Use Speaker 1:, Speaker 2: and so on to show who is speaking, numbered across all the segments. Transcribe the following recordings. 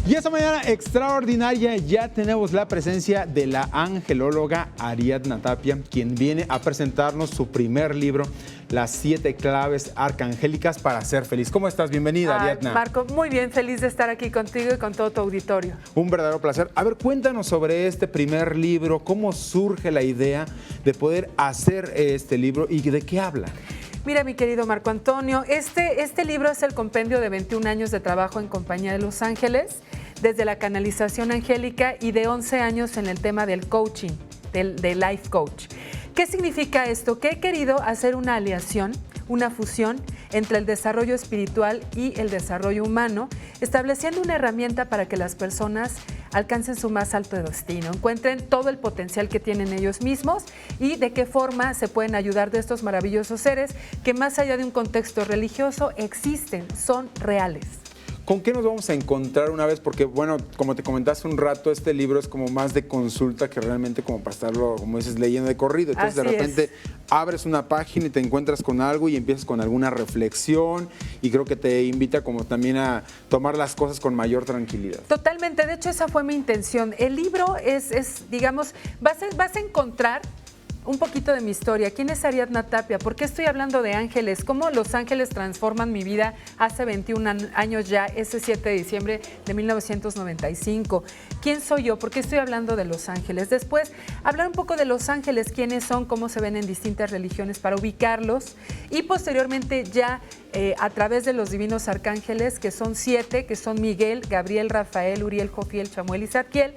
Speaker 1: Y esta mañana extraordinaria ya tenemos la presencia de la angelóloga Ariadna Tapia, quien viene a presentarnos su primer libro, Las 7 claves arcangélicas para ser feliz. ¿Cómo estás? Bienvenida, Ariadna.
Speaker 2: Marco, muy bien, feliz de estar aquí contigo y con todo tu auditorio.
Speaker 1: Un verdadero placer. A ver, cuéntanos sobre este primer libro, cómo surge la idea de poder hacer este libro y de qué habla.
Speaker 2: Mira, mi querido Marco Antonio, este libro es el compendio de 21 años de trabajo en compañía de los ángeles, desde la canalización angélica y de 11 años en el tema del coaching, del life coach. ¿Qué significa esto? Que he querido hacer una aleación, una fusión entre el desarrollo espiritual y el desarrollo humano, estableciendo una herramienta para que las personas alcancen su más alto destino, encuentren todo el potencial que tienen ellos mismos y de qué forma se pueden ayudar de estos maravillosos seres que más allá de un contexto religioso existen, son reales.
Speaker 1: ¿Con qué nos vamos a encontrar una vez? Porque, bueno, como te comentaste un rato, este libro es como más de consulta que realmente como para estarlo, como dices, leyendo de corrido. Entonces,
Speaker 2: Así
Speaker 1: de repente abres una página y te encuentras con algo y empiezas con alguna reflexión y creo que te invita como también a tomar las cosas con mayor tranquilidad.
Speaker 2: Totalmente, de hecho esa fue mi intención. El libro digamos, vas a encontrar un poquito de mi historia. ¿Quién es Ariadna Tapia? ¿Por qué estoy hablando de ángeles? ¿Cómo los ángeles transforman mi vida hace 21 años ya, ese 7 de diciembre de 1995? ¿Quién soy yo? ¿Por qué estoy hablando de los ángeles? Después, hablar un poco de los ángeles, quiénes son, cómo se ven en distintas religiones para ubicarlos y posteriormente ya a través de los divinos arcángeles, que son 7, que son Miguel, Gabriel, Rafael, Uriel, Jofiel, Chamuel y Zadkiel,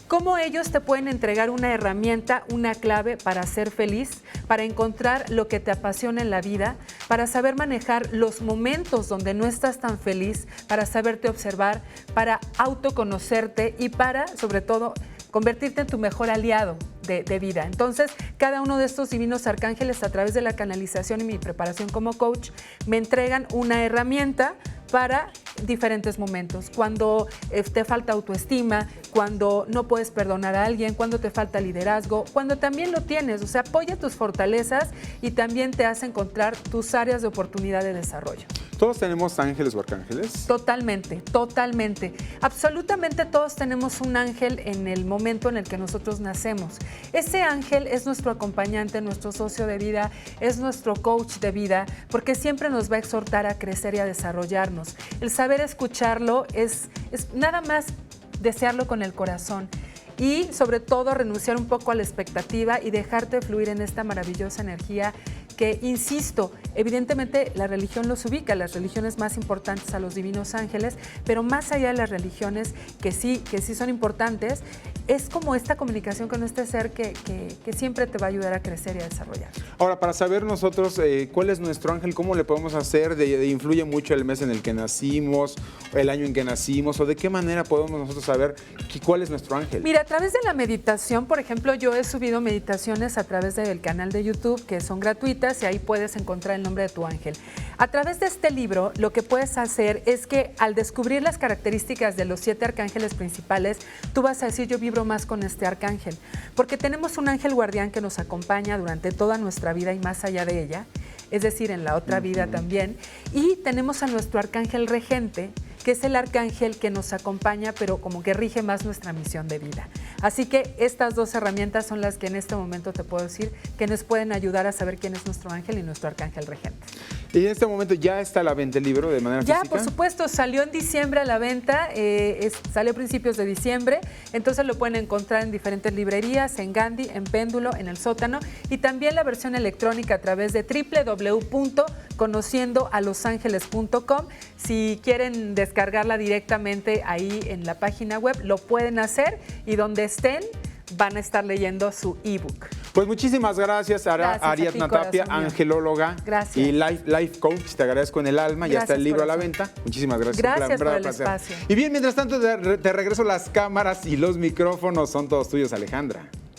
Speaker 2: cómo ellos te pueden entregar una herramienta, una clave para ser feliz, para encontrar lo que te apasiona en la vida, para saber manejar los momentos donde no estás tan feliz, para saberte observar, para autoconocerte y para, sobre todo, convertirte en tu mejor aliado de vida. Entonces, cada uno de estos divinos arcángeles, a través de la canalización y mi preparación como coach, me entregan una herramienta para diferentes momentos. Cuando te falta autoestima, cuando no puedes perdonar a alguien, cuando te falta liderazgo, cuando también lo tienes, o sea, apoya tus fortalezas y también te hace encontrar tus áreas de oportunidad de desarrollo.
Speaker 1: ¿Todos tenemos ángeles o arcángeles?
Speaker 2: Totalmente, totalmente. Absolutamente todos tenemos un ángel en el momento en el que nosotros nacemos. Ese ángel es nuestro acompañante, nuestro socio de vida, es nuestro coach de vida, porque siempre nos va a exhortar a crecer y a desarrollarnos. El saber escucharlo es nada más desearlo con el corazón. Y sobre todo renunciar un poco a la expectativa y dejarte fluir en esta maravillosa energía que, insisto, evidentemente la religión los ubica, las religiones más importantes a los divinos ángeles, pero más allá de las religiones que sí son importantes, es como esta comunicación con este ser que siempre te va a ayudar a crecer y a desarrollar.
Speaker 1: Ahora, para saber nosotros cuál es nuestro ángel, cómo le podemos hacer, influye mucho el mes en el que nacimos, el año en que nacimos, o de qué manera podemos nosotros saber cuál es nuestro ángel.
Speaker 2: Mira, a través de la meditación, por ejemplo, yo he subido meditaciones a través del canal de YouTube que son gratuitas y ahí puedes encontrar el nombre de tu ángel. A través de este libro, lo que puedes hacer es que al descubrir las características de los 7 arcángeles principales, tú vas a decir, yo vibro más con este arcángel, porque tenemos un ángel guardián que nos acompaña durante toda nuestra vida y más allá de ella, es decir, en la otra vida también, y tenemos a nuestro arcángel regente, que es el arcángel que nos acompaña, pero como que rige más nuestra misión de vida. Así que estas dos herramientas son las que en este momento te puedo decir que nos pueden ayudar a saber quién es nuestro ángel y nuestro arcángel regente.
Speaker 1: Y en este momento ya está a la venta el libro de manera física.
Speaker 2: Ya, por supuesto, salió en diciembre a la venta, salió a principios de diciembre, entonces lo pueden encontrar en diferentes librerías, en Gandhi, en Péndulo, en El Sótano, y también la versión electrónica a través de www.conociendoalosangeles.com. Si quieren descargarla directamente ahí en la página web, lo pueden hacer y donde estén van a estar leyendo su ebook.
Speaker 1: Pues muchísimas gracias, Ariadna Tapia, angelóloga y life coach. Te agradezco en el alma. Ya está el libro a la venta. Muchísimas gracias.
Speaker 2: Gracias por el espacio.
Speaker 1: Y bien, mientras tanto, te regreso las cámaras y los micrófonos. Son todos tuyos, Alejandra.